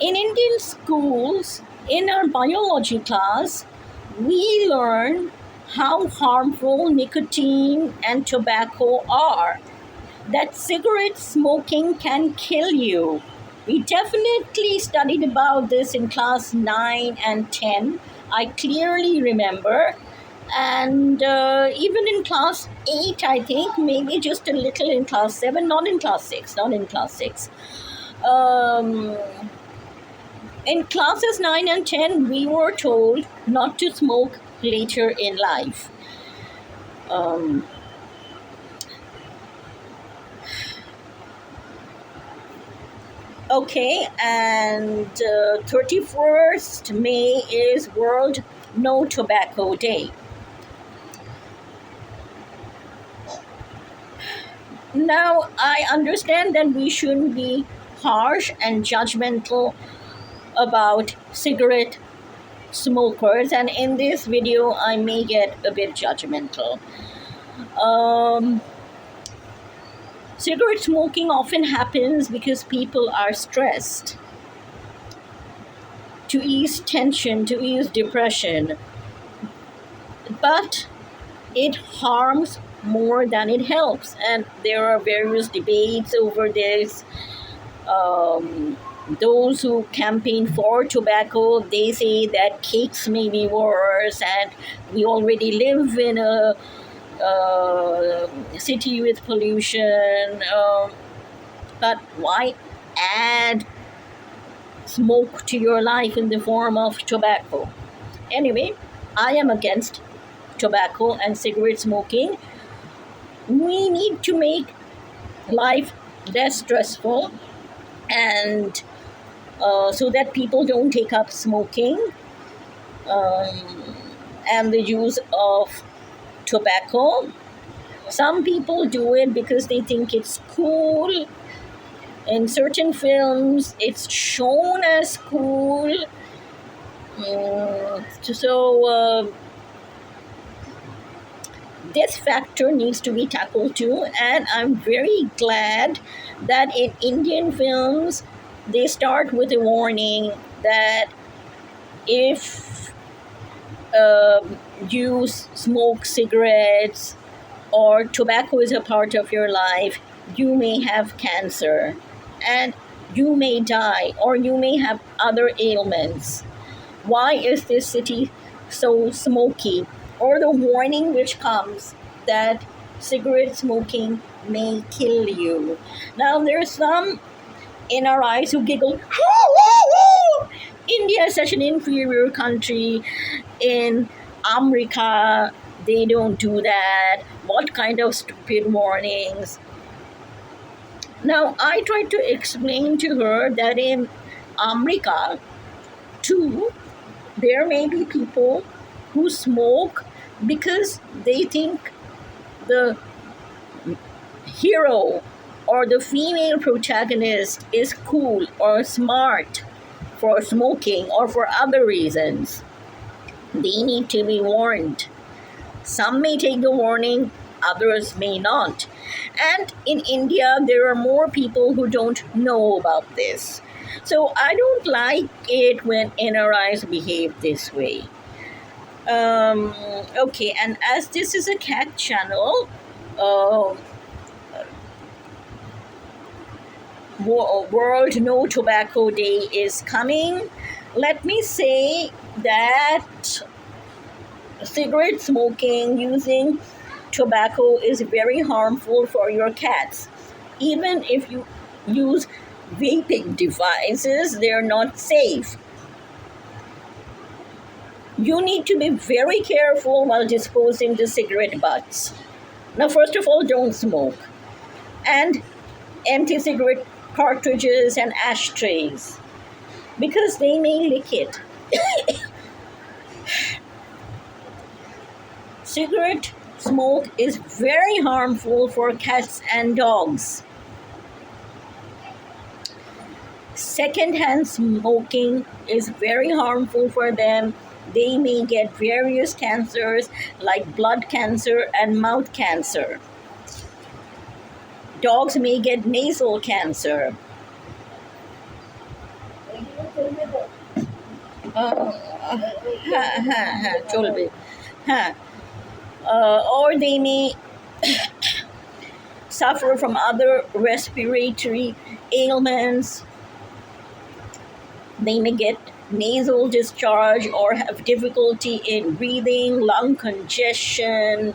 In Indian schools, in our biology class, we learn how harmful nicotine and tobacco are, that cigarette smoking can kill you. We definitely studied about this in class 9 and 10. I clearly remember. And even in class 8, I think, maybe just a little in class 7, not in class 6, not in class 6. Um, in classes 9 and 10, we were told not to smoke later in life. Um, Okay, and 31st May is World No Tobacco Day. Now, I understand that we shouldn't be harsh and judgmental about cigarette smokers, and in this video, I may get a bit judgmental. Um, Cigarette smoking often happens because people are stressed, to ease tension, to ease depression, but it harms more than it helps. And there are various debates over this. Um, those who campaign for tobacco, they say that cakes may be worse, and we already live in a city with pollution. But why add smoke to your life in the form of tobacco? Anyway, I am against tobacco and cigarette smoking. We need to make life less stressful, and so that people don't take up smoking um, and the use of tobacco. Some people do it because they think it's cool. In certain films, it's shown as cool. So this factor needs to be tackled too, and I'm very glad that in Indian films they start with a warning that if you smoke cigarettes or tobacco is a part of your life, you may have cancer and you may die, or you may have other ailments. Why is this city so smoky? Or the warning which comes that cigarette smoking may kill you. Now, there's some NRIs who giggle, India is such an inferior country. In America, they don't do that. What kind of stupid warnings? Now, I tried to explain to her that in America, too, there may be people who smoke because they think the hero or the female protagonist is cool or smart for smoking or for other reasons. They need to be warned. Some may take the warning, others may not. And in India, there are more people who don't know about this. So I don't like it when NRIs behave this way. Okay, and as this is a cat channel, uh, World No Tobacco Day is coming. Let me say that cigarette smoking using tobacco is very harmful for your cats. Even if you use vaping devices, they're not safe. You need to be very careful while disposing the cigarette butts. Now, first of all, don't smoke. And empty cigarette cartridges and ashtrays because they may lick it. Cigarette smoke is very harmful for cats and dogs. Secondhand smoking is very harmful for them. They may get various cancers like blood cancer and mouth cancer. Dogs may get nasal cancer. uh, চলবে হ্যাঁ or they may suffer from other respiratory ailments. They may get nasal discharge or have difficulty in breathing, lung congestion.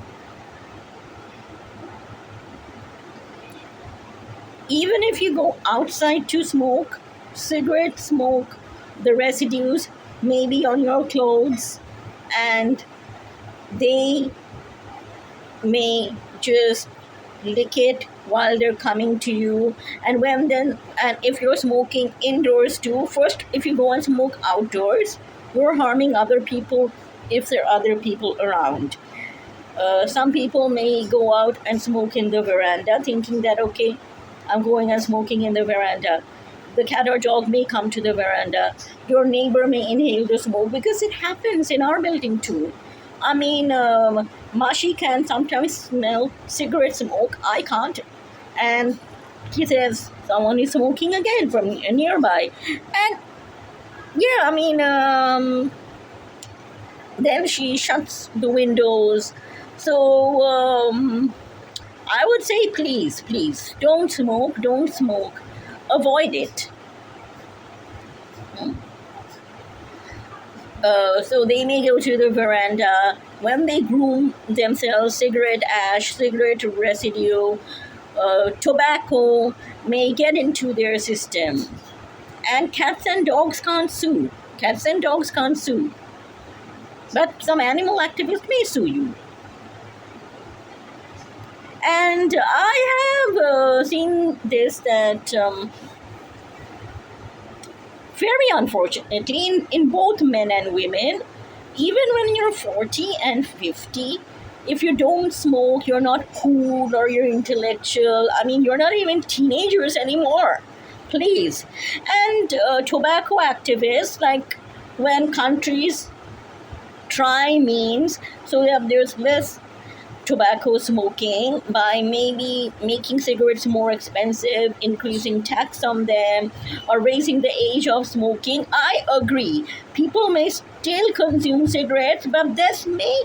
Even if you go outside to smoke, cigarette smoke, the residues may be on your clothes and they may just lick it while they're coming to you. And if you're smoking indoors too, first if you go and smoke outdoors, you're harming other people if there are other people around. Some people may go out and smoke in the veranda thinking that, okay, I'm going and smoking in the veranda. The cat or dog may come to the veranda. Your neighbor may inhale the smoke because it happens in our building too. I mean, Mashi can sometimes smell cigarette smoke. I can't. And he says someone is smoking again from nearby. And yeah, I mean, then she shuts the windows. So I would say, please, don't smoke. Avoid it. So they may go to the veranda. When they groom themselves, cigarette ash, cigarette residue, tobacco may get into their system. And cats and dogs can't sue. Cats and dogs can't sue. But some animal activists may sue you. And I have seen this that very unfortunately in both men and women, even when you're 40 and 50, if you don't smoke, you're not cool or you're intellectual. I mean, you're not even teenagers anymore. Please. And tobacco activists, like when countries try means so that there's less tobacco smoking by maybe making cigarettes more expensive, increasing tax on them, or raising the age of smoking. I agree. People may still consume cigarettes, but this may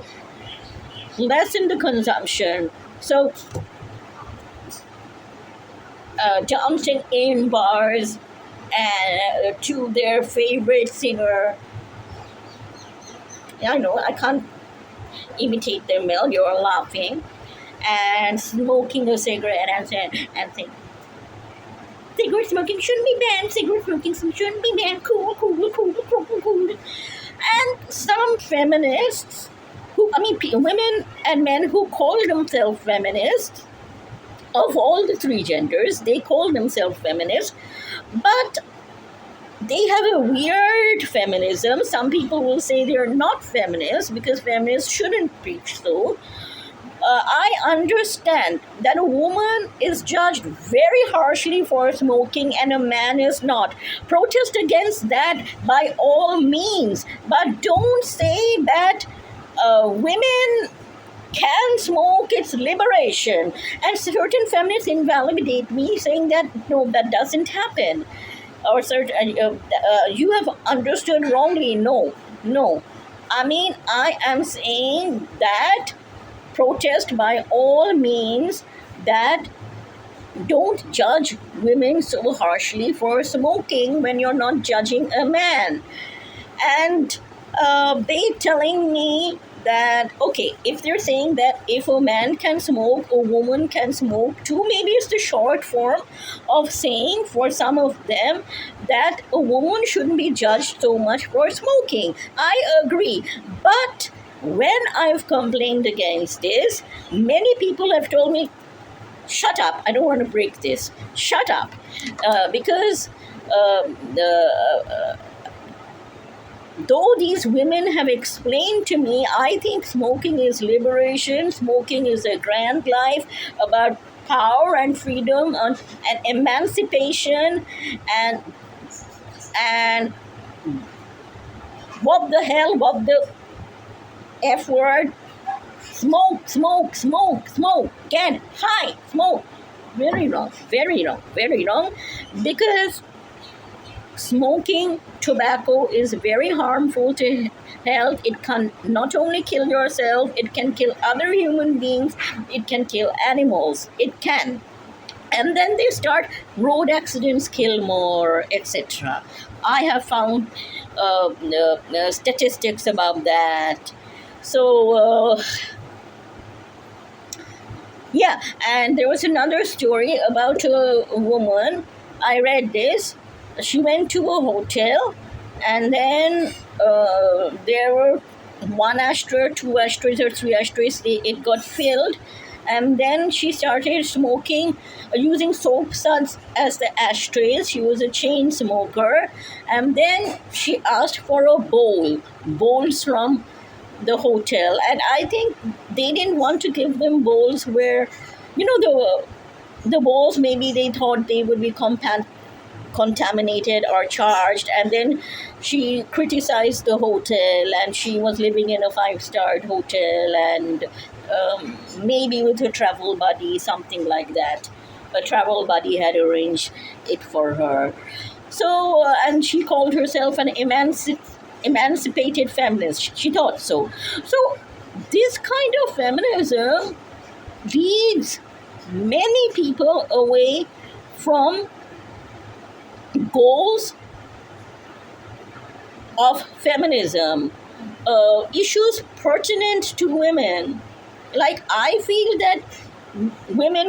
lessen the consumption. So, dancing in bars and to their favorite singer. I know I can't imitate their melody. You're laughing and smoking a cigarette and saying cigarette smoking shouldn't be banned. Cigarette smoking shouldn't be banned. Cool. And some feminists, women and men who call themselves feminists, of all the three genders, they call themselves feminists, but they have a weird feminism. Some people will say they're not feminists because feminists shouldn't preach so. I understand that a woman is judged very harshly for smoking and a man is not. Protest against that by all means, but don't say that women can smoke, it's liberation. And certain feminists invalidate me saying that no, that doesn't happen. Or you have understood wrongly. No. I mean, I am saying that protest by all means, that don't judge women so harshly for smoking when you're not judging a man. And they telling me that, okay, if they're saying that if a man can smoke, a woman can smoke too, maybe it's the short form of saying for some of them that a woman shouldn't be judged so much for smoking. I agree. But when I've complained against this, many people have told me, shut up, I don't want to break this. Shut up. Because though these women have explained to me, I think smoking is liberation, smoking is a grand life about power and freedom and emancipation and what the F word? Smoke, get high, smoke. Very wrong. Because Smoking tobacco is very harmful to health. It can not only kill yourself, it can kill other human beings, it can kill animals. It can. And then they start road accidents kill more, etc. I have found statistics about that. So yeah, and there was another story about a woman. I read this. She went to a hotel, and then there were one ashtray, two ashtrays, or three ashtrays. It got filled, and then she started smoking, using soap suds as the ashtrays. She was a chain smoker, and then she asked for a bowls from the hotel, and I think they didn't want to give them bowls where, the bowls, maybe they thought they would be contaminated or charged. And then she criticized the hotel, and she was living in a five-star hotel, and maybe with a travel buddy, something like that. A travel buddy had arranged it for her. So and she called herself an emancipated feminist. She thought so. So this kind of feminism leads many people away from goals of feminism, issues pertinent to women. Like, I feel that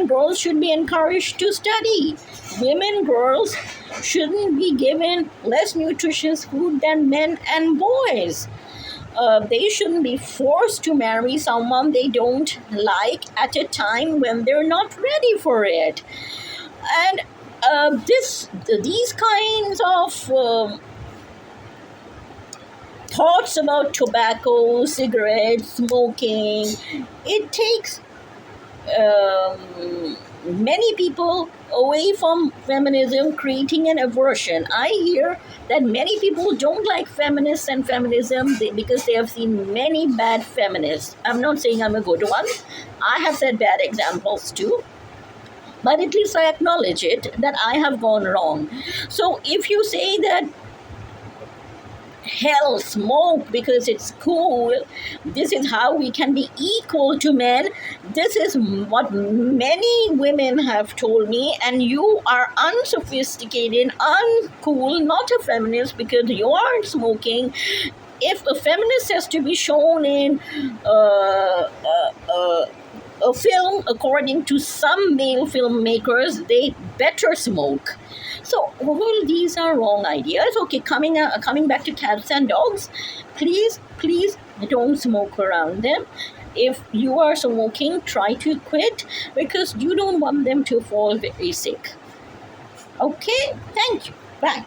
girls should be encouraged to study. Women, girls shouldn't be given less nutritious food than men and boys. They shouldn't be forced to marry someone they don't like at a time when they're not ready for it. And these kinds of thoughts about tobacco, cigarettes, smoking, it takes many people away from feminism, creating an aversion. I hear that many people don't like feminists and feminism because they have seen many bad feminists. I'm not saying I'm a good one. I have said bad examples too. But at least I acknowledge it that I have gone wrong. So if you say that hell, smoke because it's cool, this is how we can be equal to men, this is what many women have told me, and you are unsophisticated, uncool, not a feminist because you aren't smoking. If a feminist has to be shown in a film according to some male filmmakers, they better smoke. So all these are wrong ideas. Okay, coming back to cats and dogs, please don't smoke around them. If you are smoking, try to quit because you don't want them to fall very sick. Okay, thank you. Bye.